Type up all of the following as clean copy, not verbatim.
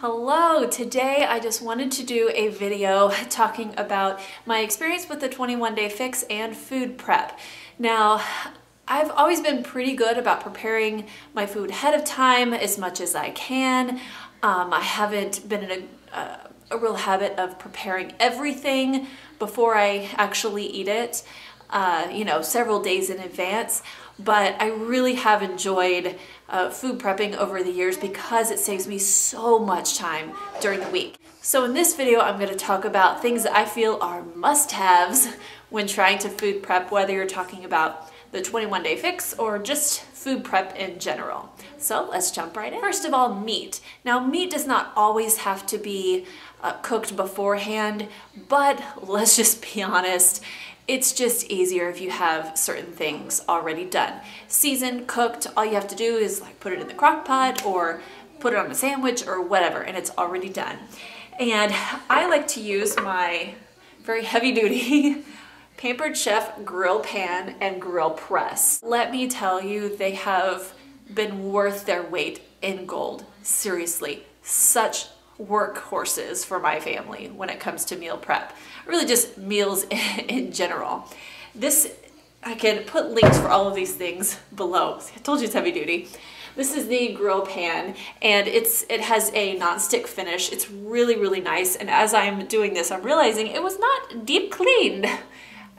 Hello, today I just wanted to do a video talking about my experience with the 21-day fix and food prep. Now, I've always been pretty good about preparing my food ahead of time as much as I can. I haven't been in a real habit of preparing everything before I actually eat it, several days in advance. But I really have enjoyed food prepping over the years because it saves me so much time during the week. So in this video, I'm going to talk about things that I feel are must-haves when trying to food prep, whether you're talking about the 21-day fix or just food prep in general. So let's jump right in. First of all, meat. Now, meat does not always have to be cooked beforehand, but let's just be honest, it's just easier if you have certain things already done. Seasoned, cooked, all you have to do is like put it in the crock pot or put it on a sandwich or whatever, and it's already done. And I like to use my very heavy duty Pampered Chef grill pan and grill press. Let me tell you, they have been worth their weight in gold. Seriously, such workhorses for my family when it comes to meal prep. Really just meals in general. I can put links for all of these things below. I told you it's heavy duty. This is the grill pan, and it has a non-stick finish. It's really, really nice. And as I'm doing this, I'm realizing it was not deep cleaned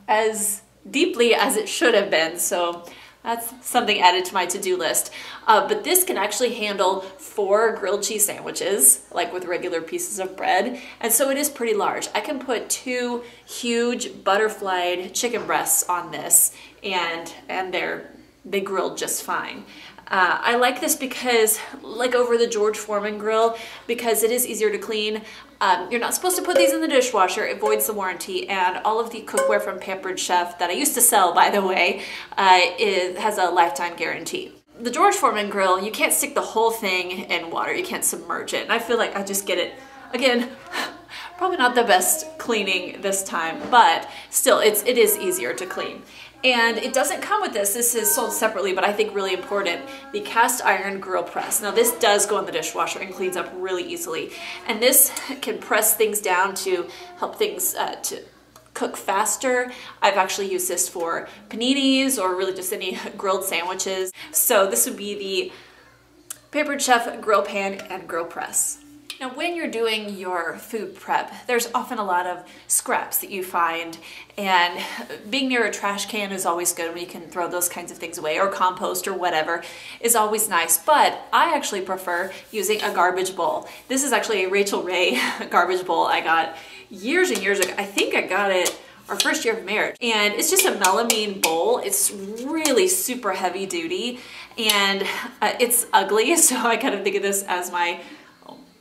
as deeply as it should have been. So that's something added to my to-do list. But this can actually handle 4 grilled cheese sandwiches, like with regular pieces of bread. And so it is pretty large. I can put 2 huge butterflied chicken breasts on this, and they grilled just fine. I like this because, like over the George Foreman grill, because it is easier to clean. You're not supposed to put these in the dishwasher, it voids the warranty, and all of the cookware from Pampered Chef that I used to sell, by the way, has a lifetime guarantee. The George Foreman grill, you can't stick the whole thing in water, you can't submerge it, and I feel like I just get it, again, probably not the best cleaning this time, but still, it is easier to clean. And it doesn't come with this. This is sold separately, but I think really important, the cast iron grill press. Now this does go in the dishwasher and cleans up really easily. And this can press things down to help things to cook faster. I've actually used this for paninis or really just any grilled sandwiches. So this would be the Pampered Chef grill pan and grill press. Now, when you're doing your food prep, there's often a lot of scraps that you find, and being near a trash can is always good when you can throw those kinds of things away, or compost or whatever is always nice, but I actually prefer using a garbage bowl. This is actually a Rachel Ray garbage bowl I got years and years ago. I think I got it our first year of marriage, and it's just a melamine bowl. It's really super heavy duty, and it's ugly, so I kind of think of this as my,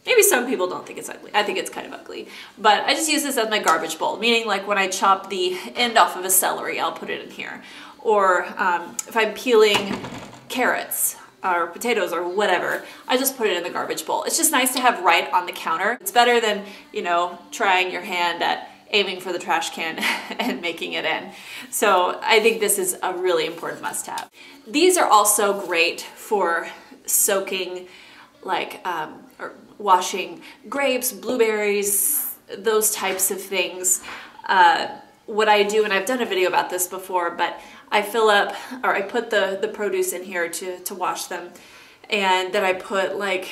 maybe some people don't think it's ugly. I think it's kind of ugly. But I just use this as my garbage bowl, meaning like when I chop the end off of a celery, I'll put it in here. Or if I'm peeling carrots or potatoes or whatever, I just put it in the garbage bowl. It's just nice to have right on the counter. It's better than, trying your hand at aiming for the trash can and making it in. So I think this is a really important must-have. These are also great for soaking, like, or washing grapes, blueberries, those types of things. What I do, and I've done a video about this before, but I fill up, or I put the produce in here to wash them, and then I put like,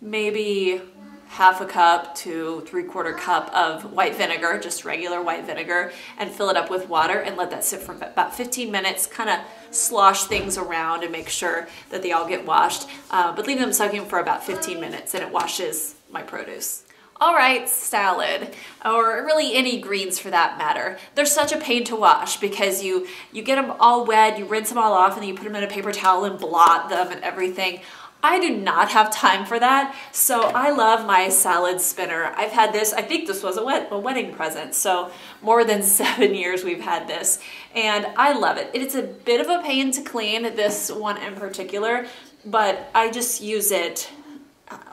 maybe half a cup to 3/4 cup of white vinegar, just regular white vinegar, and fill it up with water and let that sit for about 15 minutes, kind of slosh things around and make sure that they all get washed, but leave them soaking for about 15 minutes and it washes my produce. All right, salad, or really any greens for that matter. They're such a pain to wash because you get them all wet, you rinse them all off, and then you put them in a paper towel and blot them and everything. I do not have time for that, so I love my salad spinner. I've had this, I think this was a wedding present, so more than 7 years we've had this, and I love it. It's a bit of a pain to clean, this one in particular, but I just use it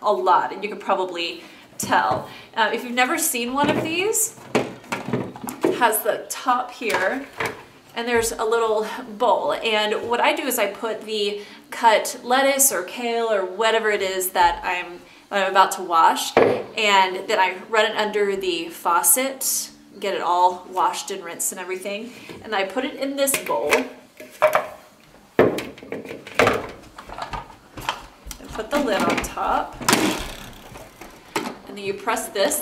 a lot, and you can probably tell. If you've never seen one of these, it has the top here, and there's a little bowl. And what I do is I put the cut lettuce or kale or whatever it is that I'm about to wash, and then I run it under the faucet, get it all washed and rinsed and everything, and I put it in this bowl. Put the lid on top, and then you press this.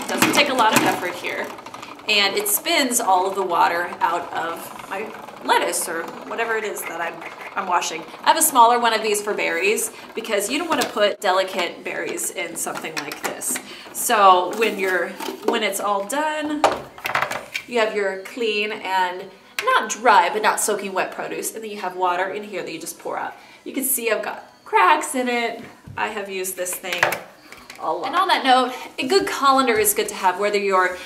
Doesn't take a lot of effort here, and it spins all of the water out of my lettuce or whatever it is that I'm washing. I have a smaller one of these for berries because you don't want to put delicate berries in something like this. So when it's all done, you have your clean and not dry, but not soaking wet produce. And then you have water in here that you just pour out. You can see I've got cracks in it. I have used this thing a lot. And on that note, a good colander is good to have, whether you're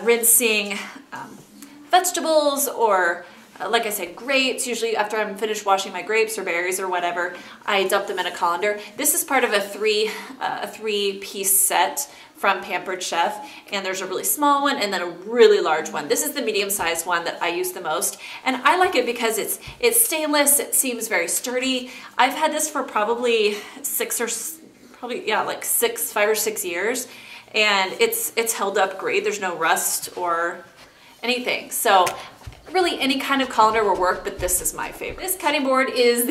rinsing vegetables or like I said, grapes. Usually after I'm finished washing my grapes or berries or whatever, I dump them in a colander. This is part of a three-piece set from Pampered Chef, and there's a really small one and then a really large one. This is the medium-sized one that I use the most, and I like it because it's stainless. It seems very sturdy. I've had this for probably 5 or 6 years, and it's held up great. There's no rust or anything. So really any kind of colander will work, but this is my favorite. This cutting board is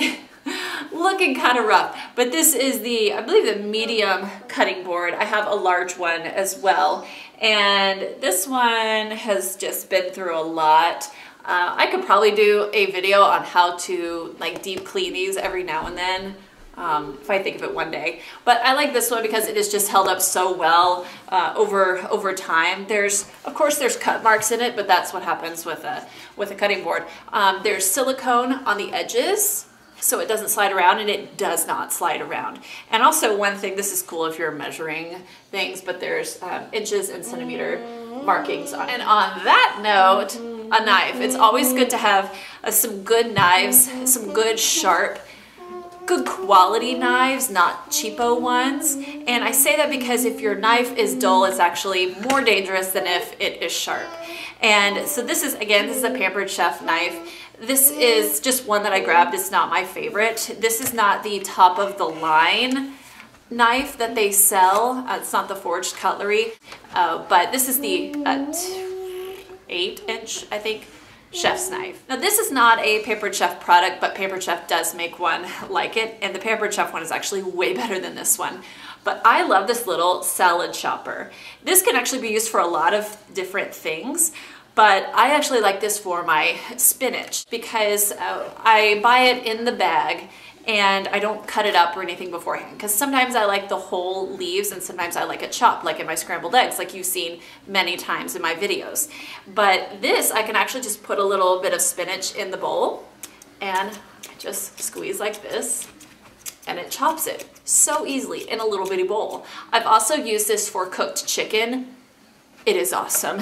looking kind of rough, but this is I believe the medium cutting board. I have a large one as well, and this one has just been through a lot. I could probably do a video on how to like deep clean these every now and then, if I think of it one day. But I like this one because it has just held up so well over time. Of course there's cut marks in it, but that's what happens with a cutting board. There's silicone on the edges, so it doesn't slide around, and it does not slide around. And also one thing, this is cool if you're measuring things, but there's inches and centimeter markings on it. And on that note, a knife. It's always good to have some good knives, some good sharp, good quality knives, not cheapo ones. And I say that because if your knife is dull, it's actually more dangerous than if it is sharp. And so this is a Pampered Chef knife. This is just one that I grabbed. It's not my favorite. This is not the top of the line knife that they sell. It's not the forged cutlery, but this is the 8-inch, I think, chef's knife. Now this is not a Pampered Chef product, but Pampered Chef does make one like it, and the Pampered Chef one is actually way better than this one. But I love this little salad chopper. This can actually be used for a lot of different things, but I actually like this for my spinach because I buy it in the bag and I don't cut it up or anything beforehand, because sometimes I like the whole leaves and sometimes I like it chopped, like in my scrambled eggs, like you've seen many times in my videos. But this, I can actually just put a little bit of spinach in the bowl and just squeeze like this, and it chops it so easily in a little bitty bowl. I've also used this for cooked chicken. It is awesome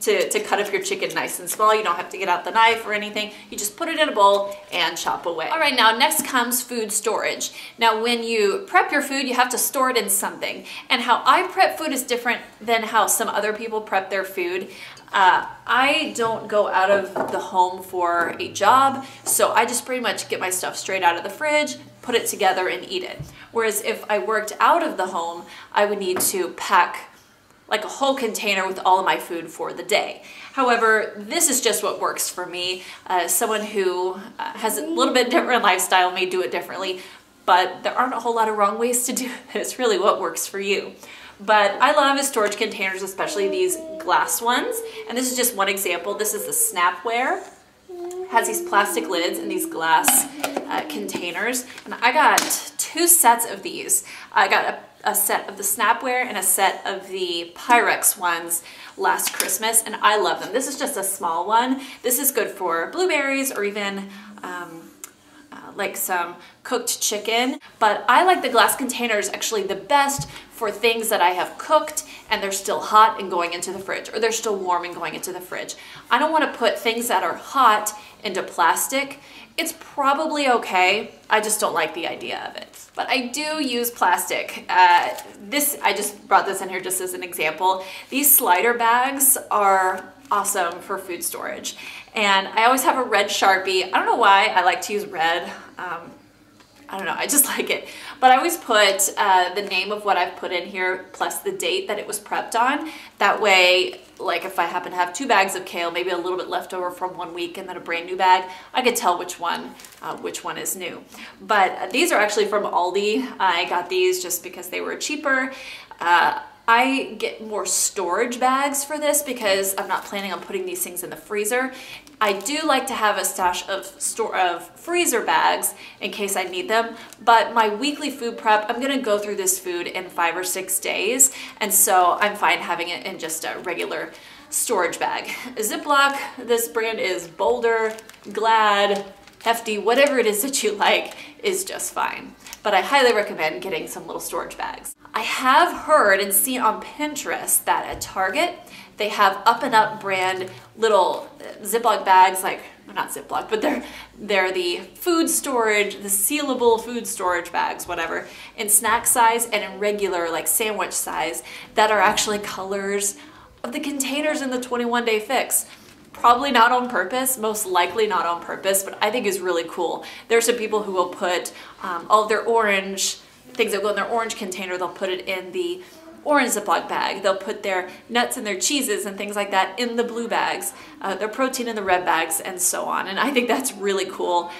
to cut up your chicken nice and small. You don't have to get out the knife or anything. You just put it in a bowl and chop away. All right, now next comes food storage. Now when you prep your food, you have to store it in something. And how I prep food is different than how some other people prep their food. I don't go out of the home for a job, so I just pretty much get my stuff straight out of the fridge, put it together and eat it. Whereas if I worked out of the home, I would need to pack like a whole container with all of my food for the day. However, this is just what works for me. Someone who has a little bit different lifestyle may do it differently, but there aren't a whole lot of wrong ways to do it. It's really what works for you. But I love storage containers, especially these glass ones. And this is just one example. This is the Snapware. It has these plastic lids and these glass containers. And I got 2 sets of these. I got a set of the Snapware and a set of the Pyrex ones last Christmas, and I love them. This is just a small one. This is good for blueberries or even like some cooked chicken, but I like the glass containers actually the best for things that I have cooked and they're still hot and going into the fridge, or they're still warm and going into the fridge. I don't want to put things that are hot into plastic. It's probably okay, I just don't like the idea of it. But I do use plastic. I just brought this in here just as an example. These slider bags are awesome for food storage. And I always have a red Sharpie. I don't know why I like to use red. I don't know, I just like it. But I always put the name of what I've put in here plus the date that it was prepped on. That way, like if I happen to have 2 bags of kale, maybe a little bit left over from 1 week and then a brand new bag, I could tell which one is new. But these are actually from Aldi. I got these just because they were cheaper. I get more storage bags for this because I'm not planning on putting these things in the freezer. I do like to have a stash of freezer bags in case I need them, but my weekly food prep, I'm gonna go through this food in 5 or 6 days, and so I'm fine having it in just a regular storage bag. A Ziploc, this brand is Boulder, Glad, Hefty, whatever it is that you like is just fine. But I highly recommend getting some little storage bags. I have heard and seen on Pinterest that at Target, they have Up and Up brand little Ziploc bags, like, well, not Ziploc, but they're the food storage, the sealable food storage bags, whatever, in snack size and in regular, like sandwich size, that are actually colors of the containers in the 21-day fix. Probably not on purpose, most likely not on purpose, but I think is really cool. There are some people who will put all of their orange, things that go in their orange container, they'll put it in the orange Ziploc bag. They'll put their nuts and their cheeses and things like that in the blue bags, their protein in the red bags, and so on. And I think that's really cool.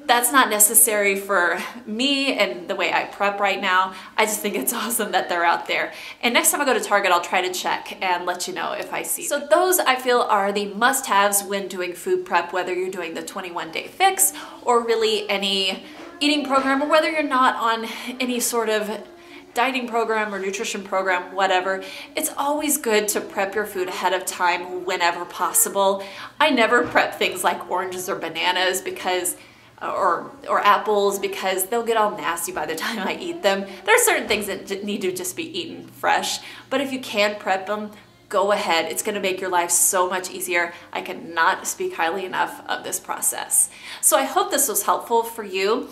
That's not necessary for me and the way I prep right now. I just think it's awesome that they're out there. And next time I go to Target, I'll try to check and let you know if I see them. So those I feel are the must-haves when doing food prep, whether you're doing the 21-day fix or really any eating program, or whether you're not on any sort of dieting program or nutrition program, whatever. It's always good to prep your food ahead of time whenever possible. I never prep things like oranges or bananas because or apples because they'll get all nasty by the time I eat them. There are certain things that need to just be eaten fresh, but if you can prep them, go ahead. It's going to make your life so much easier. I cannot speak highly enough of this process. So I hope this was helpful for you.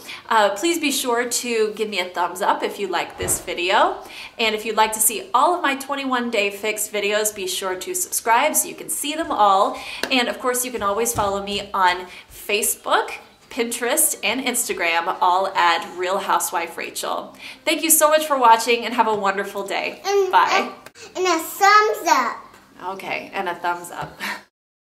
Please be sure to give me a thumbs up if you like this video. And if you'd like to see all of my 21-day fix videos, be sure to subscribe so you can see them all. And of course, you can always follow me on Facebook, Pinterest, and Instagram, all at Real Housewife Rachel. Thank you so much for watching and have a wonderful day. Bye. And a thumbs up. Okay, and a thumbs up.